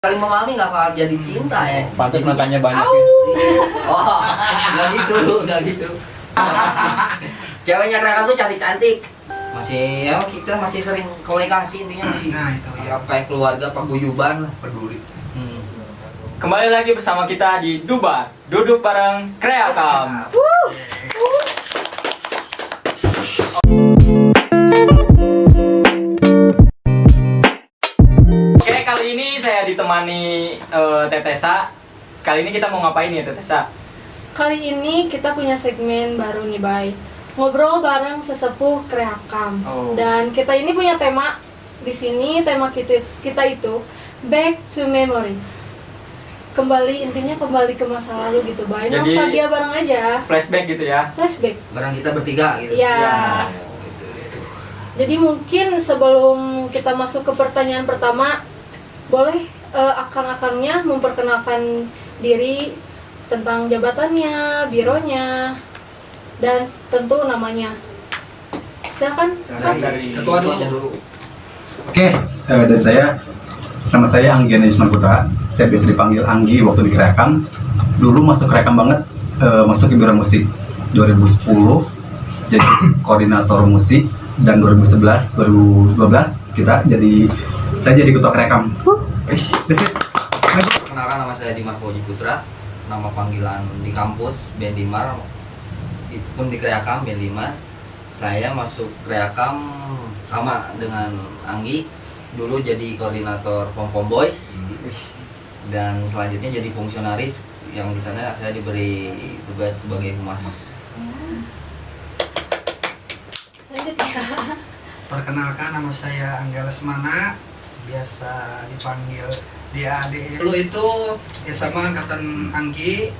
Saling memahami nggak bakal jadi cinta ya. Pantas matanya banyak. Oh, nggak gitu. Ceweknya Rekam tuh cantik-cantik. Masih ya kita masih sering komunikasi intinya masih. Nah itu ya. Kayak keluarga paguyuban lah. Peduli. Kembali lagi bersama kita di Dubar, duduk bareng Kreakam. Oke, kali ini saya ditemani Tetesa. Kali ini kita mau ngapain ya, Tetesa? Kali ini kita punya segmen baru nih, Bay. Ngobrol bareng sesepuh Kreakam. Oh. Dan kita ini punya tema di sini, tema kita itu Back to Memories. Intinya kembali ke masa lalu gitu, Bay. Jadi- Nostalgia bareng aja. Flashback gitu ya. Flashback. Barang kita bertiga gitu. Ya. Ya. Jadi mungkin sebelum kita masuk ke pertanyaan pertama, boleh akang-akangnya memperkenalkan diri tentang jabatannya, bironya, dan tentu namanya. Silakan. Kak. Dari Ketua dulu. dulu. Oke, dari saya, nama saya Anggi Yusman Putra. Saya biasa dipanggil Anggi waktu di Kreakam. Dulu masuk Kreakam banget, masuk ke biro musik 2010, jadi koordinator musik, dan 2011, 2012 saya jadi ketua Kreakam. That's it. Kenalkan, nama saya Dimar Fauzi Putra. Nama panggilan di kampus Ben Dimar. Itu pun di Kreakam Ben Dimar. Saya masuk Kreakam sama dengan Anggi. Dulu jadi koordinator Pom Boys. Dan selanjutnya jadi fungsionaris yang di sana saya diberi tugas sebagai humas. Selanjutnya. Perkenalkan, nama saya Angga Lesmana, biasa dipanggil DAD. Dulu itu ya sama angkatan Anggi,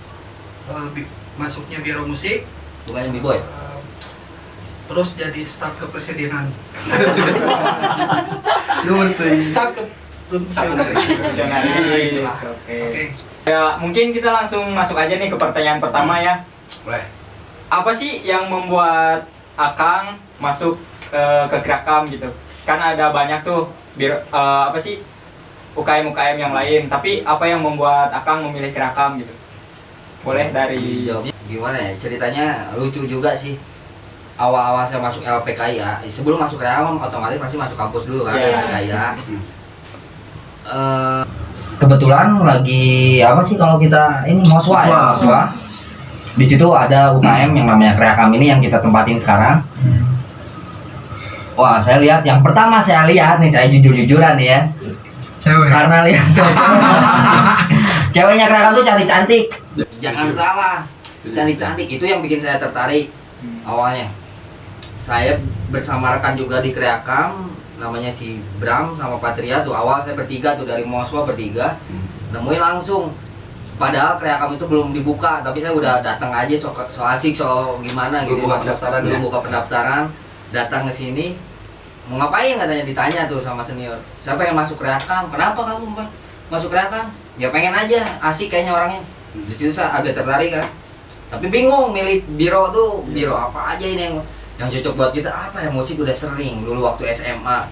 masuknya biro musik, Bukannya B-boy. terus jadi staf kepresidenan. Staf ke Fungsionaris. itulah. Oke. Oke. Ya, mungkin kita langsung masuk aja nih ke pertanyaan pertama ya. Boleh. Apa sih yang membuat Akang masuk ke Kreakam gitu? Kan ada banyak tuh apa sih UKM yang lain, tapi apa yang membuat Akang memilih Kreakam gitu? Boleh dari Jawabnya gimana ya? Ceritanya lucu juga sih. Awal-awal saya masuk LPKIA, sebelum masuk Kreakam otomatis pasti masuk kampus dulu kan, Iya. LPKIA. Kebetulan lagi apa sih kalau kita ini Moswa ya, Moswa. Di situ ada UKM yang namanya Kreakam ini yang kita tempatin sekarang. Wah, saya lihat yang pertama saya lihat nih, saya jujur-jujuran nih ya. Cewek. Karena lihat ceweknya Kreakam tuh cantik-cantik. Jangan salah, cantik-cantik itu yang bikin saya tertarik awalnya. Saya bersama rekan juga di Kreakam, namanya si Bram sama Patria tuh. Awal saya bertiga tuh dari Moswa bertiga, nemuin langsung. Padahal Kreakam itu belum dibuka, tapi saya udah datang aja so asik so gimana gitu. Belum buka pendaftaran Belum ya? buka pendaftaran, datang ke sini. Mau ngapain katanya, ditanya tuh sama senior. Saya pengen masuk Kreakam. Kenapa kamu masuk Kreakam? Ya pengen aja, asik kayaknya orangnya. Di situ saya agak tertarik kan. Tapi bingung milih biro tuh, biro apa aja ini yang cocok buat kita. Apa ya, musik udah sering dulu waktu SMA.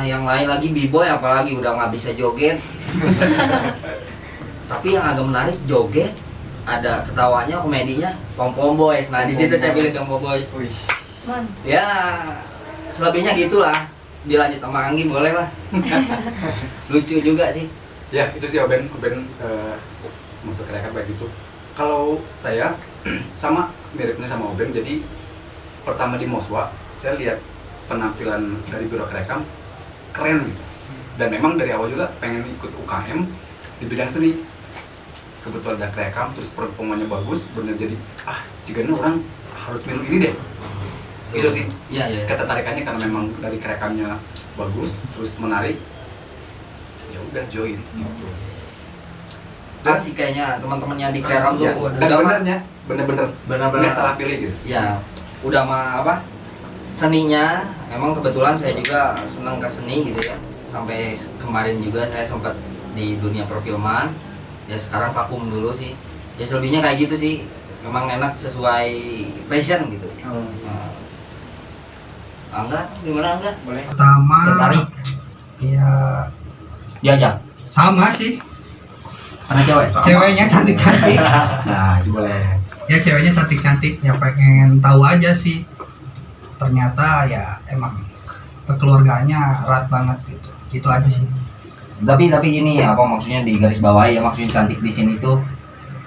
Yang lain lagi B-boy apalagi udah nggak bisa joget. Tapi yang agak menarik joget, ada ketawanya, komedinya, Pom Boys. Nah, di situ saya pilih Pom Boys. Man. Ya, selebihnya gitulah. Dilanjut sama Anggi boleh lah. Lucu juga sih. Ya, itu sih Oben masuk Kreakam kayak gitu. Kalau saya sama miripnya sama Oben, jadi pertama di Moswa, saya lihat penampilan dari biro Kreakam keren gitu. Dan memang dari awal juga pengen ikut UKM di bidang seni. Kebetulan ada Kreakam, terus performanya bagus, bener jadi jika ini orang harus milih ini deh. Itu sih Iya, iya. ketertarikannya karena memang dari Kreakamnya bagus, terus menarik. Ya udah join gitu. Asik kayaknya teman-temannya di Kreakam tuh. Ya, udah dan mah- benernya, bener-bener benar-benar nggak salah pilih gitu. Ya, udah mah apa? Seninya, memang kebetulan saya juga senang ke seni gitu ya. Sampai kemarin juga saya sempat di dunia perfilman. Ya sekarang vakum dulu sih. Ya selebihnya kayak gitu sih. Memang enak sesuai passion gitu. Nah, Angga, gimana Angga? boleh. Pertama, Tertarik? ya Diajak. Sama sih. Karena cewek. Ceweknya cantik-cantik. Nah, itu boleh. Ya ceweknya cantik-cantik, ya pengen tahu aja sih. Ternyata ya emang kekeluargaannya erat banget gitu. Itu aja sih. Tapi ini apa maksudnya di garis bawahi ya, maksudnya cantik di sini tuh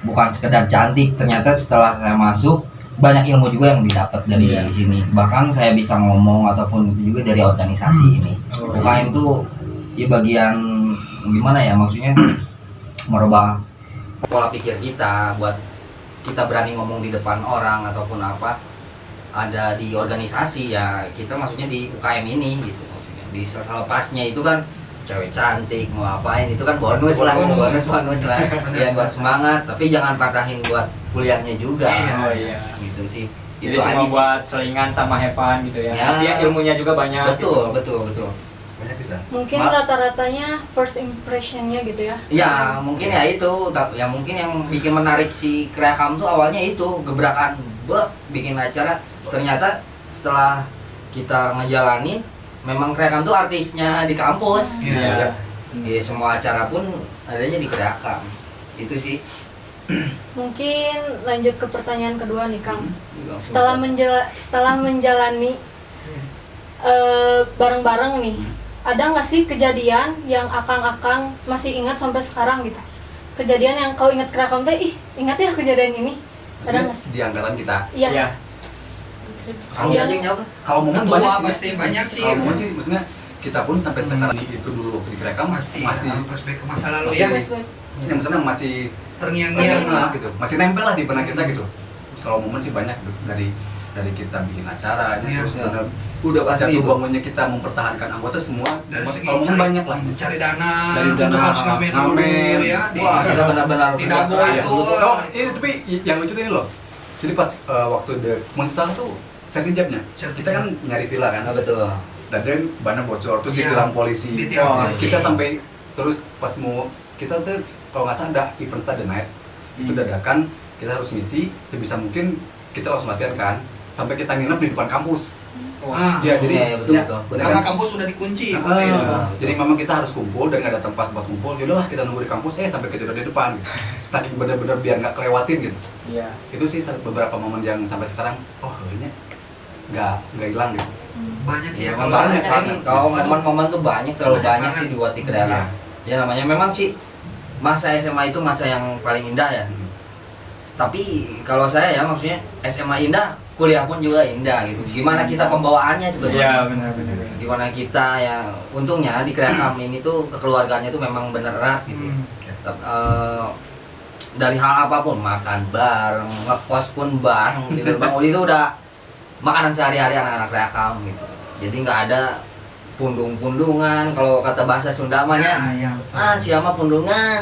bukan sekedar cantik, ternyata setelah saya masuk banyak ilmu juga yang didapat dari sini. Bahkan saya bisa ngomong ataupun itu juga dari organisasi ini. UKM tuh ya bagian gimana ya, maksudnya merubah pola pikir kita buat kita berani ngomong di depan orang ataupun apa ada di organisasi ya, kita maksudnya di UKM ini gitu, maksudnya di selepasnya itu kan cewek cantik mau apain itu kan bonus lah, bonus lah ya buat semangat, tapi jangan patahin buat kuliahnya juga. Oh iya. Gitu sih. Jadi Itu cuma aja sih. buat selingan sama have fun gitu ya. Ya. Tapi ya ilmunya juga banyak. Betul. Banyak bisa. Mungkin rata-ratanya first impressionnya gitu ya. Ya mungkin ya itu, ya mungkin yang bikin menarik si Kreakam tuh awalnya itu gebrakan bikin acara, ternyata setelah kita ngejalanin memang Kreakam tuh artisnya di kampus. Iya. Ya, semua acara pun adanya di Kreakam. Itu sih. Mungkin lanjut ke pertanyaan kedua nih Kang. Setelah menjalani bareng-bareng nih, ada nggak sih kejadian yang akang-akang masih ingat sampai sekarang gitu? Kejadian yang kau ingat Kreakam teh, ingat ya kejadian ini? Ada nggak sih? Di angkatan kita. Iya. Iya. Kamu aja yang jawab. Kalau momen Ketua banyak sih. pasti banyak sih. Kalau momen sih maksudnya kita pun sampai sekarang itu dulu waktu di mereka Pasti masih flashback ke masa lalu Iya. ya. Flashback. ini maksudnya masih Terngiang-ngiang lah. gitu, masih nempel lah di benak kita gitu. Kalau momen sih banyak gitu. dari kita bikin acara Iya. terus benar Udah pasti jatuh itu. bangunnya kita mempertahankan anggota semua. Dari segi Kalau momen banyak lah. cari dana, Dari dana, untuk harus ngamen dulu ngamen. ya. Di, Wah, kita benar-benar di Dago kerja itu. keras. Oh, ini tapi yang lucu tuh ini loh. Jadi pas waktu the Munsal tuh sertijabnya, kita kan nyari villa kan. Ah, betul. Dan banyak bocor terus Iya. ditilang polisi. Ditilang Wah, polisi. kita sampai terus pas mau kita tuh kalau nggak salah ada event the night itu dadakan, kita harus ngisi sebisa mungkin, kita langsung latihan kan sampai kita nginep di depan kampus. Ah, Ya jadi Iya, betul, ya, betul. bener karena kan? kampus sudah dikunci. Ah, mungkin. jadi memang kita harus kumpul dan nggak ada tempat buat kumpul. Yaudahlah kita nunggu di kampus, sampai kita udah di depan. Gitu. Saking bener-bener biar nggak kelewatin gitu. Iya. Itu sih beberapa momen yang sampai sekarang, oh ini nggak hilang gitu. Banyak sih Iya, ya. memang kalau banyak ada- sih. Kalau momen-momen tuh banyak, terlalu Banyak banyak banget. sih dibuat di Kreakam. Ya namanya memang sih masa SMA itu masa yang paling indah ya. Tapi kalau saya ya maksudnya SMA indah, kuliah pun juga indah gitu. Gimana kita pembawaannya Iya, sebetulnya? benar-benar. Gimana kita ya, untungnya di Kreakam ini tuh kekeluarganya tuh memang bener erat gitu. Dari hal apapun, makan bareng, ngekos pun bareng di Bang Uli itu udah makanan sehari-hari anak-anak Kreakam gitu. Jadi nggak ada pundung-pundungan, kalau kata bahasa Sunda mah nya, Ya, siapa pundungan,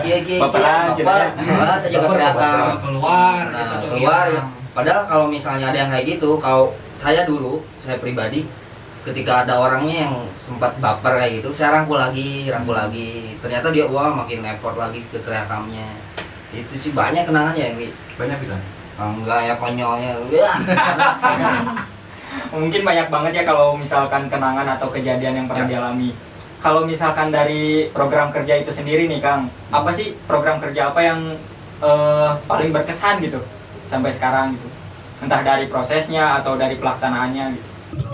kia Baperan, baper, saya jaga Kreakam. keluar Nah, gitu tuh, keluar iya. ya. Padahal kalau misalnya ada yang kayak gitu, kalau saya dulu, saya pribadi, ketika ada orangnya yang sempat baper kayak gitu, saya rangkul lagi. Ternyata dia wah makin effort lagi ke Kreakamnya. Itu sih banyak kenangannya yang Banyak bisa. enggak ya konyolnya. Wah. Mungkin banyak banget ya kalau misalkan kenangan atau kejadian yang pernah Ya. dialami. Kalau misalkan dari program kerja itu sendiri nih Kang, apa sih program kerja apa yang paling berkesan gitu sampai sekarang gitu? Entah dari prosesnya atau dari pelaksanaannya gitu.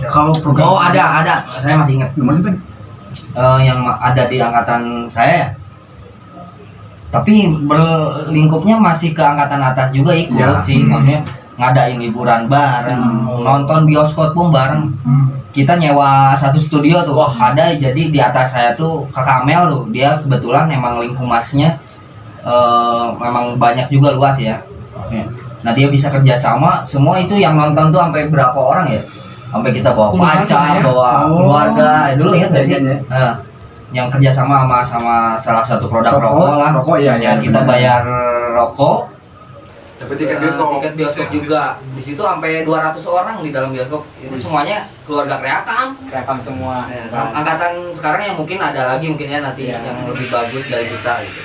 Kalau program ada, saya masih ingat. Gimana sih, Ben? Yang ada di angkatan saya ya. Tapi berlingkupnya masih ke angkatan atas juga ikut Ya. sih, maksudnya ngadain liburan bareng, nonton bioskop pun bareng. Kita nyewa satu studio tuh. Ada jadi di atas saya tuh Kakak Amel tuh, dia kebetulan emang link humasnya memang banyak juga luas ya. Maksudnya. Nah dia bisa kerja sama, semua itu yang nonton tuh sampai berapa orang ya? Sampai kita bawa Puluhan pacar, ya? bawa Oh. keluarga. Dulu ingat nggak sih? Iya, iya. Nah, yang kerja sama sama salah satu produk rokok lah. Rokok ya, Ya, kita benar. bayar rokok. Tapi tiket bioskop. Tiket bioskop juga. Di situ sampai 200 orang di dalam bioskop. Itu semuanya keluarga Kreakam. Kreakam semua. Nah, angkatan sekarang yang mungkin ada lagi mungkin ya nanti Iya. yang lebih bagus dari kita gitu.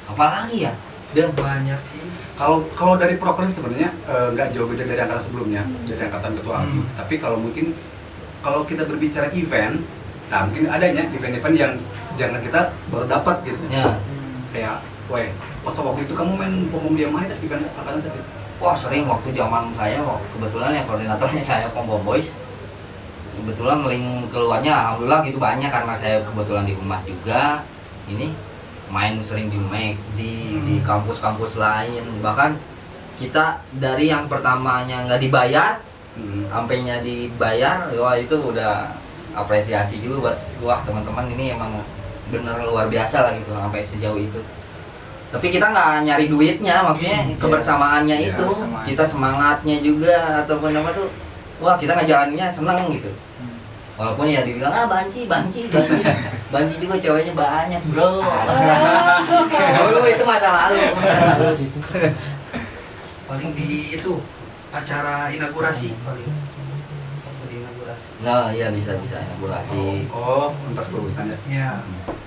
Apalagi ya? Dan banyak sih. Kalau dari proker sih sebenarnya nggak jauh beda dari angkatan sebelumnya, dari angkatan ketua ALKI. Tapi kalau mungkin kalau kita berbicara event, Nah mungkin adanya event-event yang jangan kita baru dapat gitu. Ya. Kayak, weh, pas waktu itu kamu main Pom Dia Main event angkatan saya sih. Wah sering waktu zaman saya, kebetulan ya koordinatornya saya Pom Boys. Kebetulan link keluarnya alhamdulillah gitu banyak karena saya kebetulan di Humas juga. Ini main sering di MAC di kampus-kampus lain, bahkan kita dari yang pertamanya nggak dibayar sampainya dibayar, wah itu udah apresiasi juga buat wah teman-teman ini emang bener luar biasa lah gitu sampai sejauh itu. Tapi kita nggak nyari duitnya, maksudnya kebersamaannya Iya, itu kebersamaan. kita semangatnya juga ataupun apa tuh, wah kita ngejalaninnya seneng gitu. Walaupun ya dibilang banci juga ceweknya banyak bro. Dulu itu masa lalu. Paling di itu acara inaugurasi paling. Di inaugurasi. Nah iya bisa inaugurasi. Oh, lintas perusahaan ya. Ya.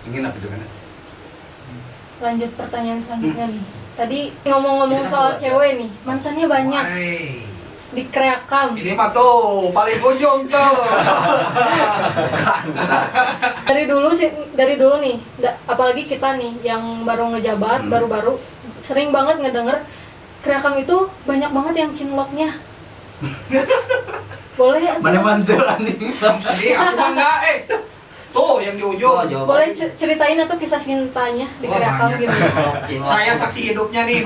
Ingin apa juga kan? Lanjut pertanyaan selanjutnya nih. Tadi ngomong-ngomong soal cewek nih, mantannya banyak Hai. di Kreakam. Ini mah tuh paling ujung tuh. Dari dulu nih, apalagi kita nih yang baru ngejabat, baru-baru sering banget ngedenger Kreakam itu banyak banget yang cinloknya. Boleh ya? Mana mantel nih? Sedih aku mah enggak tuh yang di ujung. Boleh ceritain atau kisah cintanya di Oh, Kreakam banyak. gimana? Saya saksi hidupnya nih.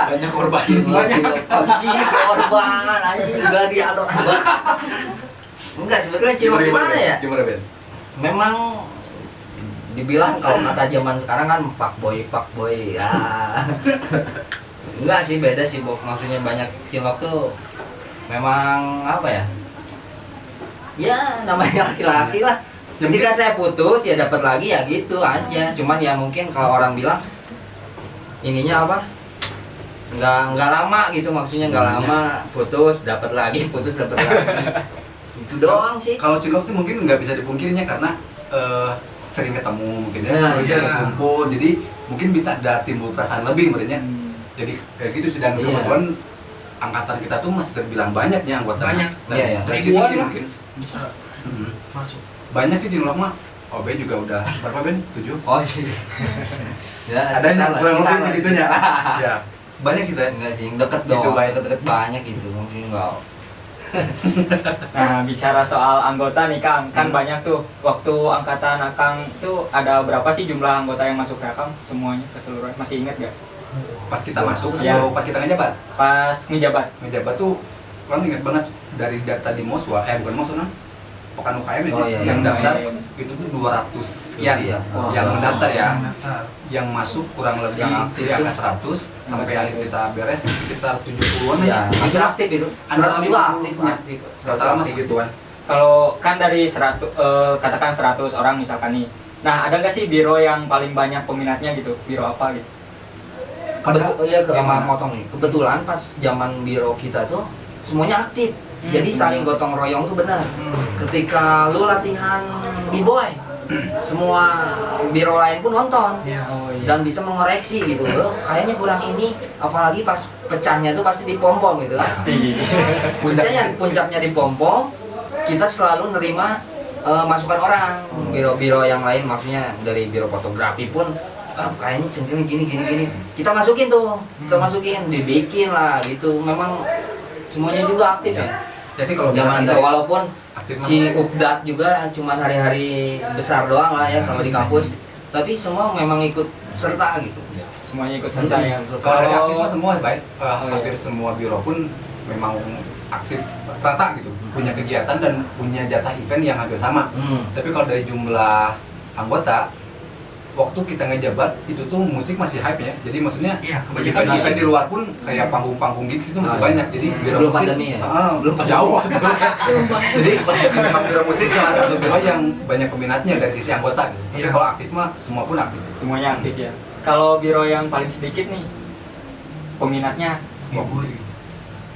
Banyak korban. Korban anjing gladiator. Enggak sebetulnya cilok di mana ya? Di mana Ben? Memang dibilang kalau kata zaman sekarang kan pak boy ya. Enggak sih, beda sih Bob. Maksudnya banyak cilok tuh memang apa ya? Ya namanya laki-laki lah. Ketika saya putus ya dapat lagi ya gitu aja. Cuman ya mungkin kalau orang bilang ininya apa? Nggak lama gitu, maksudnya nggak lama putus dapat lagi. Itu doang sih. Kalau cilok sih mungkin nggak bisa dipungkirinya karena sering ketemu mungkin ya, Nah, terus iya. kumpul, jadi mungkin bisa ada timbul perasaan lebih sebenarnya. Jadi kayak gitu sih, dan Iya. kebetulan angkatan kita tuh masih terbilang banyaknya anggota. Banyak. Iya, iya. Dari situ Ribuan sih lah. mungkin. Bisa Mhm. masuk. Banyak sih cilok mah. OB juga udah berapa Ben? 7? Oh iya. Ya, Ada yang kurang lebih sekitar segitunya. Ya. Banyak sih Tes. Enggak sih, deket Gitu, dong, baik. deket banyak gitu, maksudnya enggak. Nah, bicara soal anggota nih Kang, kan banyak tuh. Waktu angkatan Akang tuh ada berapa sih jumlah anggota yang masuk Kreakam semuanya keseluruhan? Masih ingat gak? Pas kita masuk Iya. atau pas kita ngejabat? Pas ngejabat. Ngejabat tuh orang ingat banget dari data di Moswa, bukan Moswa, Pekan UKM ya, Oh, iya, yang iya. daftar itu tuh 200 sekian Iya. oh, yang mendaftar ya. Mendaftar. Yang masuk kurang lebih Yang aktif di angka tuh 100 sampai Masih akhir aktif. kita beres sekitar 70-an Ya, masih aktif itu. Antara 100 juga 50 aktif, ya. aktif. Total masih gituan. Kalau kan dari 100 katakan 100 orang misalkan nih. Nah, ada nggak sih biro yang paling banyak peminatnya gitu? Biro apa gitu? Iya ke sama Gimana? motong nih. Kebetulan pas zaman biro kita tuh semuanya aktif. Jadi saling gotong royong tuh benar. Ketika lu latihan B-boy, semua biro lain pun nonton. Iya. Oh Dan bisa mengoreksi gitu. Oh, kayaknya kurang ini, apalagi pas pecahnya tuh pasti di pom-pom gitu kan. Pasti. Puncaknya di pom-pom, kita selalu nerima masukan orang. Biro-biro yang lain, maksudnya dari biro fotografi pun kayaknya cenderung gini. Kita masukin tuh, dibikin lah gitu. Memang semuanya juga aktif ya. Ya sih kalau Zaman misalkan itu dari- walaupun aktif si Updat juga cuma hari-hari besar doang lah ya kalau di kampus. Tapi semua memang ikut serta gitu. Semuanya ikut serta ya. Kalau dari aktif mah semua baik, iya. hampir semua biro pun memang aktif rata gitu, punya kegiatan dan punya jatah event yang hampir sama. Tapi kalau dari jumlah anggota, waktu kita ngejabat itu tuh musik masih hype ya. Jadi maksudnya Iya, kebanyakan kebanyakan event di luar pun kayak panggung-panggung gigs itu masih Ah, iya. banyak. Jadi biro Sebelum musik pandemi ya? belum jauh. Jadi memang biro musik salah satu biro yang banyak peminatnya dari sisi anggota gitu. Tapi Iya. kalau aktif mah semua pun aktif. Semuanya aktif ya. Kalau biro yang paling sedikit nih peminatnya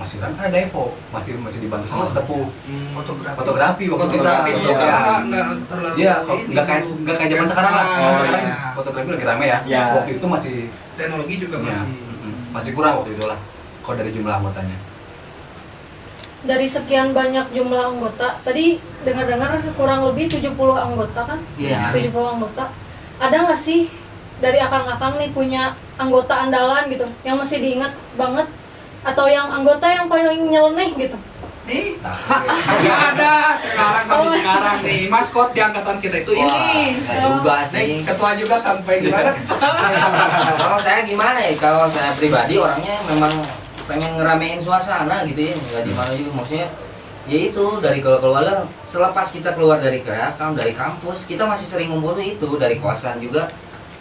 Masih kan ada Evo, masih dibantu sama sepuh. Fotografi. Fotografi waktu itu. Fotografi dulu Iya. karena nggak terlalu. Iya, nggak kayak zaman sekarang lah. Oh, Sekarang iya. fotografi lagi rame ya. Iya. Waktu itu masih Teknologi juga ya, masih. masih kurang waktu itu lah. Kalau dari jumlah anggotanya. dari sekian banyak jumlah anggota, tadi dengar-dengar kurang lebih 70 anggota kan? Iya. 70 anggota. Ada nggak sih dari akang-akang nih punya anggota andalan gitu, yang masih diingat banget, atau yang anggota yang paling nyeleneh gitu? Nih, masih ada sekarang sampai sekarang nih maskot di angkatan kita itu Wah, ini. nggak juga Nih, sih. ketua juga sampai gimana? Kalau saya gimana ya? Kalau saya pribadi orangnya memang pengen ngeramein suasana gitu ya, nggak di mana juga maksudnya. Ya itu dari keluarga. Selepas kita keluar dari Kreakam, dari kampus, kita masih sering ngumpul itu dari kosan juga.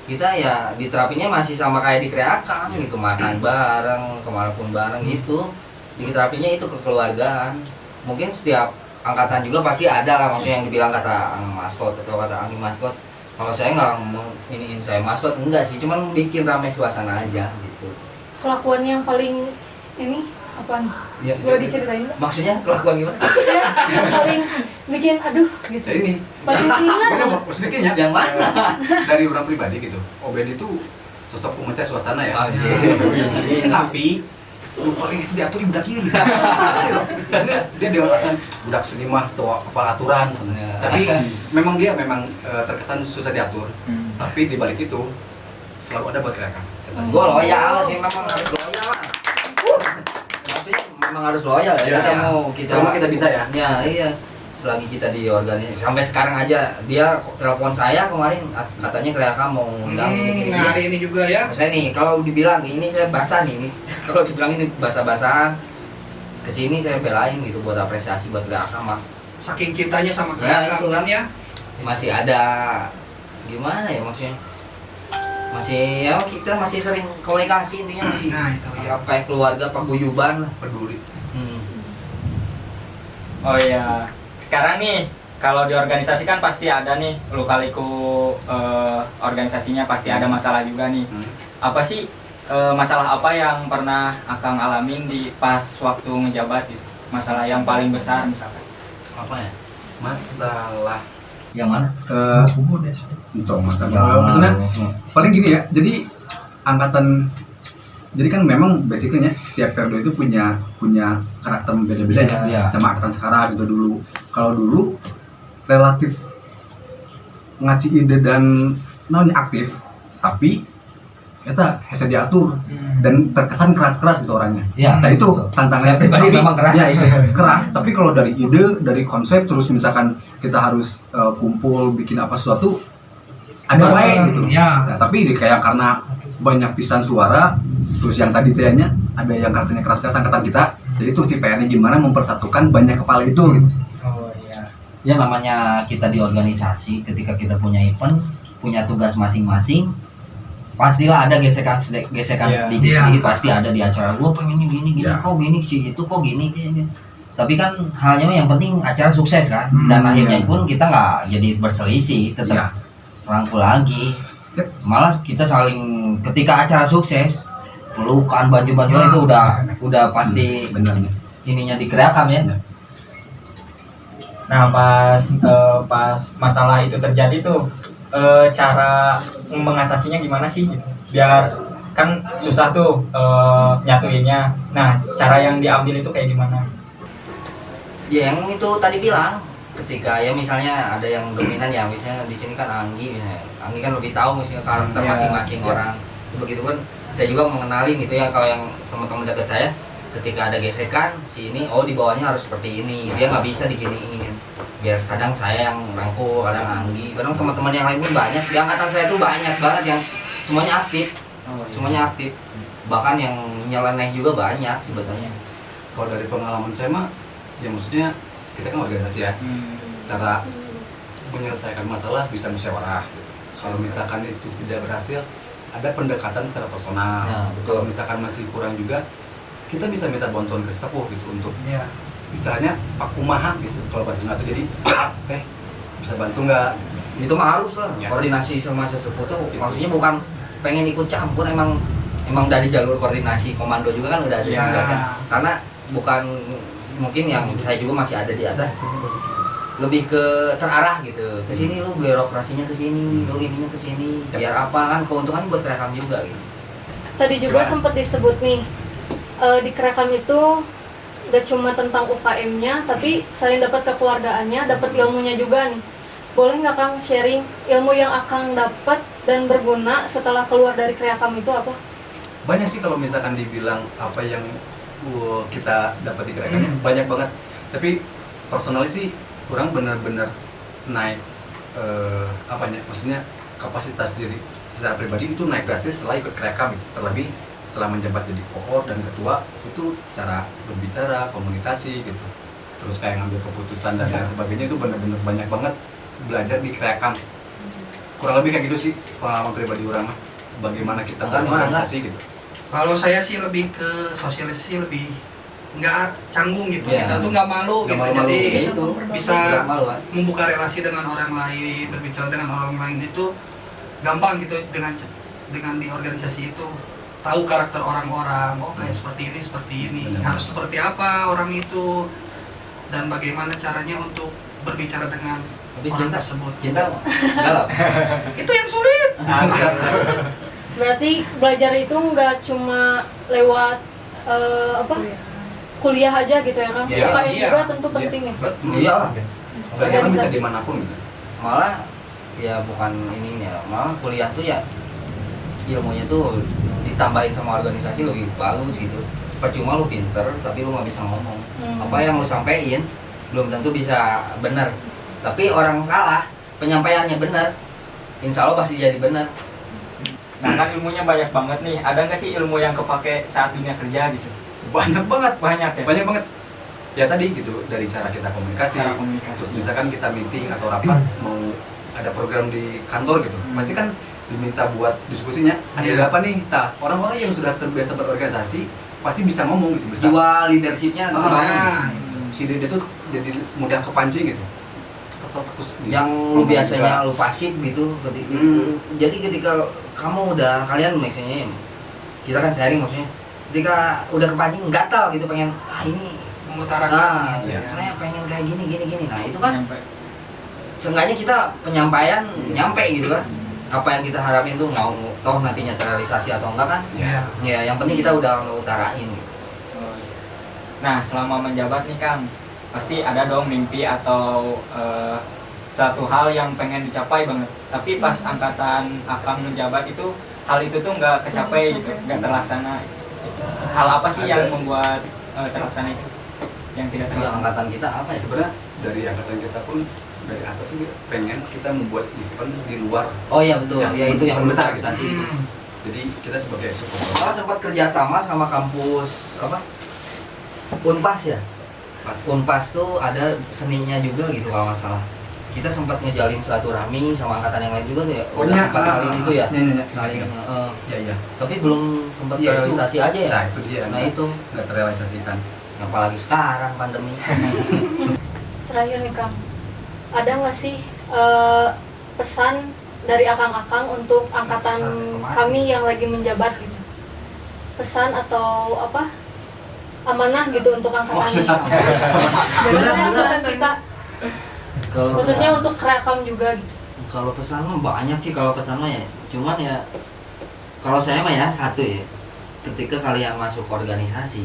Kita ya diterapinnya masih sama kayak di Kreakam gitu, makan bareng, kemana pun bareng gitu. Diterapinnya itu kekeluargaan. Mungkin setiap angkatan juga pasti ada lah, maksudnya yang dibilang kata maskot atau kata Anggi maskot. Kalau saya nggak mau iniin saya maskot, enggak sih, cuman bikin ramai suasana aja gitu. Kelakuan yang paling ini apa nih? Ya, Boleh diceritain nggak? maksudnya kelakuan gimana? Ya, yang paling bikin aduh gitu. Ya ini Paling diingat beda banget. sedikitnya Yang mana? dari orang pribadi gitu. Oben itu sosok pemecah suasana ya. Oh, iya. Tapi lu paling diatur di budak kiri. Maksudnya dia alasan budak seni mah tuh apa aturan sebenarnya. Tapi memang dia terkesan susah diatur. Tapi di balik itu selalu ada buat gerakan. Gue loyal sih, memang harus loyal lah. Maksudnya memang harus loyal ya. Iya, Kita iya. mau kita Selama kita bisa ya. Ya iya. Selagi kita di organisasi sampai sekarang aja dia telepon saya kemarin katanya Kreakam mau undang gini-gini. Nah, hari ini juga ya. Saya nih kalau dibilang ini saya basah nih, ini kalau dibilang ini basah-basahan kesini saya belain gitu buat apresiasi buat Kreakam mah. Saking cintanya sama Ya, Kreakam itu. kan ya. Masih ada gimana ya maksudnya, masih ya kita masih sering komunikasi, intinya masih Nah, itu ya. kayak keluarga paguyuban lah. Peduli. Oh iya, sekarang nih kalau di organisasi kan pasti ada nih lu-kaliku organisasinya pasti ada masalah juga nih. Apa sih masalah apa yang pernah Akang alamin di pas waktu ngejabat gitu? Masalah yang paling besar misalkan. Apa ya? Masalah Yang mana? untuk maksudnya paling gini ya. Jadi angkatan jadi kan memang basicnya setiap periode itu punya karakter beda-beda ya, Iya. sama angkatan sekarang gitu dulu. Kalau dulu relatif ngasih ide dan aktif, tapi kita hanya diatur dan terkesan keras-keras gitu orangnya. Ya, Nah itu betul. tantangannya. Saya pribadi memang keras ya, ya. keras. Tapi kalau dari ide, dari konsep, terus misalkan kita harus kumpul bikin apa sesuatu, ada Bareng, baik gitu. ya. Nah, tapi kayak karena banyak pisan suara, terus yang tadi tanya ada yang katanya keras-keras angkatan kita, jadi itu si PR-nya gimana mempersatukan banyak kepala itu gitu. Oh iya. Ya namanya kita di organisasi, ketika kita punya event, punya tugas masing-masing, pastilah ada gesekan Iya. sedikit pasti ada di acara. Gua pengen gini Iya. kok gini sih itu kok gini. Tapi kan halnya yang penting acara sukses kan, dan Hmm, akhirnya iya. pun kita nggak jadi berselisih, Iya. tetap rangkul lagi. Yep. Malah kita saling ketika acara sukses, pelukan baju-bajuan itu udah pasti Benar. ininya di Kreakam ya. Nah pas masalah itu terjadi tuh cara mengatasinya gimana sih? Biar kan susah tuh nyatuinnya. Nah cara yang diambil itu kayak gimana? Ya yang itu tadi bilang, ketika ya misalnya ada yang dominan ya, misalnya di sini kan Anggi, misalnya Anggi kan lebih tahu misalnya karakter Iya. masing-masing orang. Begitu pun saya juga mengenali gitu ya, kalau yang teman-teman dekat saya, ketika ada gesekan si ini, oh di bawahnya harus seperti ini, dia nggak bisa diginiin. Biar kadang saya yang rangkul, kadang Anggi, kadang teman-teman yang lain pun banyak. Di angkatan saya tuh banyak banget yang semuanya aktif, semuanya aktif. Bahkan yang nyeleneh juga banyak sebetulnya. Kalau dari pengalaman saya mah, ya maksudnya kita kan organisasi ya, cara menyelesaikan masalah bisa musyawarah. Kalau misalkan itu tidak berhasil, ada pendekatan secara personal. Nah, betul. Kalau misalkan masih kurang juga, kita bisa minta bantuan ke sesepuh gitu untuk Iya. istilahnya pak kumaha gitu. Kalau bahasa Sunda tuh jadi, bisa bantu nggak? Itu mah harus lah, Ya. koordinasi sama sesepuh tuh maksudnya bukan pengen ikut campur, emang dari jalur koordinasi komando juga kan udah ada Ya. juga kan. Karena bukan mungkin yang saya juga masih ada di atas, lebih ke terarah gitu, ke sini lu birokrasinya ke sini, lu ininya ke sini, biar apa kan keuntungan buat Kreakam juga gitu. Tadi juga Gimana? sempat disebut nih di Kreakam itu gak cuma tentang UKM-nya, tapi selain dapat kekeluargaannya, dapat ilmunya juga nih. Boleh nggak Kang sharing ilmu yang Akang dapat dan berguna setelah keluar dari Kreakam itu apa? Banyak sih kalau misalkan dibilang apa yang kita dapat di Kreakam, banyak banget. Tapi personally sih kurang benar-benar naik apanya, maksudnya kapasitas diri secara pribadi itu naik drastis setelah ikut Kreakam. Terlebih setelah menjabat jadi koor dan ketua, itu cara berbicara, komunikasi gitu, terus kayak ngambil keputusan dan lain sebagainya, itu benar-benar banyak banget belajar di Kreakam. Kurang lebih kayak gitu sih pengalaman pribadi orang mah, bagaimana kita berorganisasi gitu. Kalau saya sih lebih ke sosialisasi, lebih nggak canggung gitu. Iya. Kita tuh nggak malu Nggak gitu. malu-malu. Jadi Ya itu bisa nggak malu, kan? membuka relasi dengan orang lain, berbicara dengan orang lain itu gampang gitu dengan di organisasi itu. Tahu karakter orang-orang, oh kayak seperti ini, Benar. harus seperti apa orang itu, dan bagaimana caranya untuk berbicara dengan Tapi orang cinta, tersebut. cinta galau. Itu yang sulit. Berarti belajar itu nggak cuma lewat kuliah aja gitu ya Kang? Iya, UKM iya. juga tentu penting ya? Betul. Iya lah. Bagaimana bisa Organisasi. dimanapun gitu. Malah ya bukan ini ya, malah kuliah tuh ya ilmunya tuh ditambahin sama organisasi lebih bagus gitu. Percuma lu pinter tapi lu nggak bisa ngomong. Apa yang lu sampein belum tentu bisa benar. Tapi orang salah, penyampaiannya benar, insya Allah pasti jadi benar. Nah kan ilmunya banyak banget nih, ada nggak sih ilmu yang kepake saat dunia kerja gitu? Banyak banget, Banyak ya? banyak banget. Ya tadi gitu, dari cara kita komunikasi, Cara komunikasi. terus misalkan kita meeting atau rapat mau ada program di kantor gitu, pasti kan diminta buat diskusinya ada apa nih. Orang-orang yang sudah terbiasa berorganisasi pasti bisa ngomong gitu, bisa. Jiwa leadershipnya Ah, terbangun. si Dede tuh jadi mudah kepancing gitu. Terus Yang lu biasanya lu pasif gitu jadi ketika kamu udah kalian maksudnya kita kan sharing maksudnya ketika udah kepancing gatal gitu pengen ini Mengutarakan. ya, saya pengen kayak gini nah itu kan Nyampe. seenggaknya kita penyampaian nyampe gitu kan apa yang kita harapin tuh mau toh nantinya terrealisasi atau enggak kan Ya. ya yang penting kita udah ngutarain gitu. Oh, iya. Nah selama menjabat nih Kang, pasti ada dong mimpi atau satu hal yang pengen dicapai banget. Tapi pas angkatan Akang menjabat itu hal itu tuh nggak kecapai gitu, nggak terlaksana. Hal apa sih yang Ada sih. membuat terlaksana itu? Yang tidak Yang terlaksana? angkatan kita apa ya Sebenarnya dari angkatan kita pun dari atas sih pengen kita membuat event di luar. oh iya betul Yang ya itu yang besar besar gitu. itu. Jadi kita sebagai supporter Malah sempat kerjasama sama kampus apa Unpas ya. pas Unpas tuh ada seninya juga gitu kalau nggak salah. Kita sempat ngejalin silaturahmi sama angkatan yang lain juga tuh ya. Udah sempat kali itu ya. Saling, ya ya. tapi belum sempat Iya, itu. realisasi aja ya. Nah itu dia. Nah itu nggak terrealisasikan. apalagi sekarang pandemi. Terakhir nih Kang, ada nggak sih pesan dari akang-akang untuk angkatan kami yang lagi menjabat gitu? Pesan atau apa? Amanah gitu untuk angkatan angkatan kita, Kalau khususnya untuk Kreakam juga gitu. kalau pesan mah banyak sih kalau pesan mah ya. Cuman ya kalau saya mah ya satu ya. Ketika kalian masuk organisasi,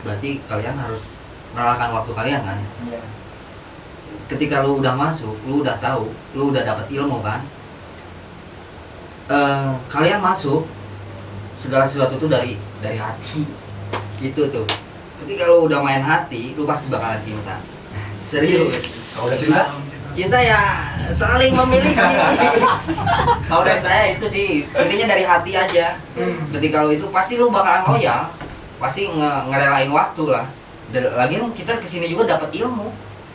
berarti kalian harus merelakan waktu kalian kan. Iya. Ketika lu udah masuk, lu udah tahu, lu udah dapat ilmu kan. Kalian masuk segala sesuatu tuh dari hati. Gitu tuh. Ketika lu udah main hati, lu pasti bakalan cinta. Serius. Kalau udah cinta, Cinta ya saling memiliki. Kalau dari saya itu sih intinya dari hati aja. Ketika lu itu pasti lu bakalan loyal, pasti ngerelain waktu lah. Dan lagian kita kesini juga dapat ilmu.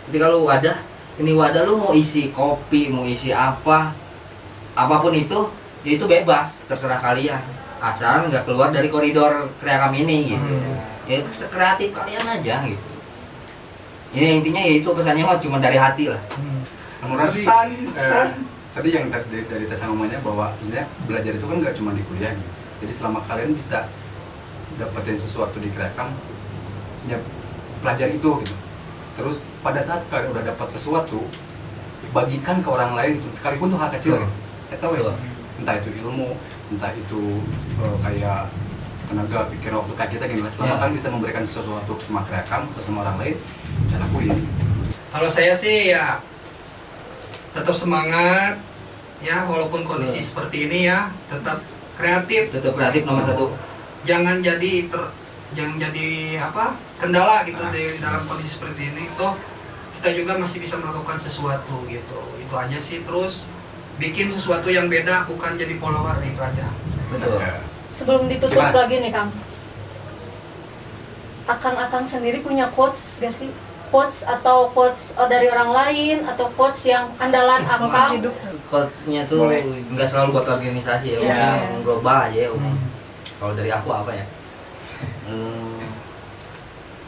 Ketika lu ada ini wadah, lu mau isi kopi, mau isi apa, apapun itu, ya itu bebas, terserah kalian. Asal nggak keluar dari koridor Kreakam ini gitu. Ya sekreatif kalian aja gitu. Ini intinya ya itu pesannya mah cuma dari hati lah. menurut sih, tadi yang dari tes ngomongnya bahwa sebenarnya belajar itu kan nggak cuma di kuliah gitu. Jadi selama kalian bisa dapetin sesuatu di Kreakam, ya pelajari itu gitu. Terus pada saat kalian udah dapat sesuatu, bagikan ke orang lain gitu. Sekalipun tuh hal kecil gitu. Ya tahu ya, entah itu ilmu, entah itu kayak tenaga pikir waktu kayak kita gini lah. Selama Ya. kan bisa memberikan sesuatu sama kreakam atau sama orang lain, ya lakuin. Kalau saya sih ya tetap semangat ya, walaupun kondisi seperti ini ya, tetap kreatif. Tetap kreatif nomor satu. Jangan jadi apa kendala gitu di dalam kondisi seperti ini. Toh kita juga masih bisa melakukan sesuatu gitu. Itu aja sih. Terus bikin sesuatu yang beda, bukan jadi follower, itu aja. Betul. Ya. Sebelum ditutup Gimana? lagi nih Kang, Akang sendiri punya quotes gak sih? Quotes atau quotes dari orang lain atau quotes yang andalan Akang? Coachnya tuh Boleh. nggak selalu buat organisasi ya, Iya. umum global aja ya. Umum. Hmm. Kalau dari aku apa ya?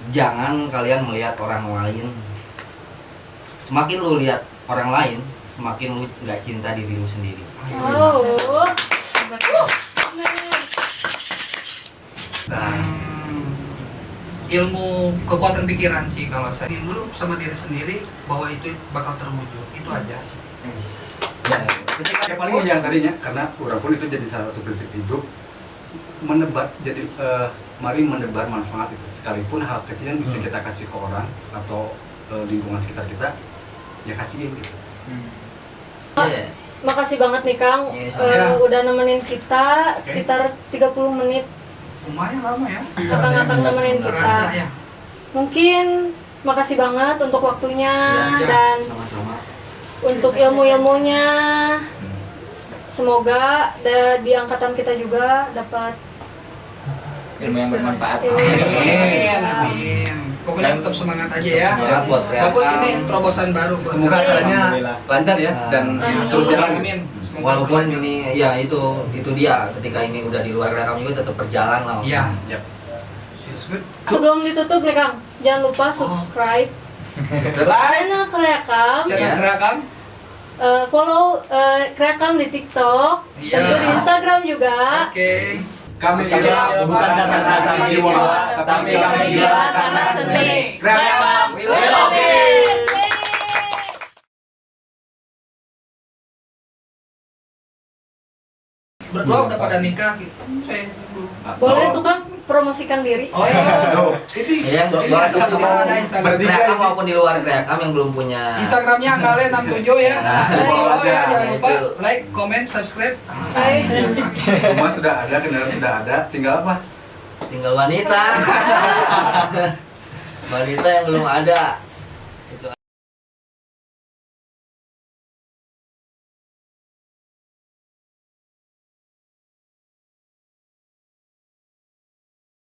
Jangan kalian melihat orang lain. Semakin lu lihat orang lain, semakin lu nggak cinta diri lu sendiri. Oh. Nah, Ilmu kekuatan pikiran sih kalau saya. Ingin dulu sama diri sendiri bahwa itu bakal terwujud. Itu aja sih. Ya, ya paling yang tadinya karena orang pun itu jadi salah satu prinsip hidup menebar, jadi mari menebar manfaat itu, sekalipun hal kecil yang bisa kita kasih ke orang atau lingkungan sekitar kita, ya kasihin gitu. Iya. Makasih banget nih Kang, Iya, sama. udah nemenin kita sekitar 30 menit. Lumayan lama ya. Akang nemenin kita. Terasa ya. Mungkin makasih banget untuk waktunya Ya, dan sama-sama. untuk ilmu-ilmunya. Semoga di angkatan kita juga dapat Ilmu yang bermanfaat. Amin, amin. Pokoknya tetap semangat aja ya. Semangat buat Bagus Kreakam. ini terobosan baru. buat Semoga kalian. acaranya Alhamdulillah. lancar ya dan Amin. terus jalan. Amin. Semoga Walaupun berlanjut. ini ya itu dia ketika ini udah di luar Kreakam juga tetap berjalan lah. Iya. Yap. sebelum ditutup nih Kang, jangan lupa subscribe Like, channel Kreakam, channel Ya. Kreakam. follow Kreakam di TikTok, Iya. tentu di Instagram juga. Oke. Kami Gila bukan karena rasa jiwa, tapi kami gila karena seni. Kreakam. We love it. Berdua udah pada nikah gitu. Saya belum. Boleh tuh Kang promosikan diri. Oh iya. Tuh. Ya, yang buat Kita ada Instagram. Kreakam maupun di luar Kreakam yang belum punya. Instagramnya Kale 67 ya. Nah, Follow aja. ya, jangan lupa Itu. like, comment, subscribe. Hai. Rumah sudah ada, kendaraan sudah ada, tinggal apa? Tinggal wanita. Wanita yang belum ada.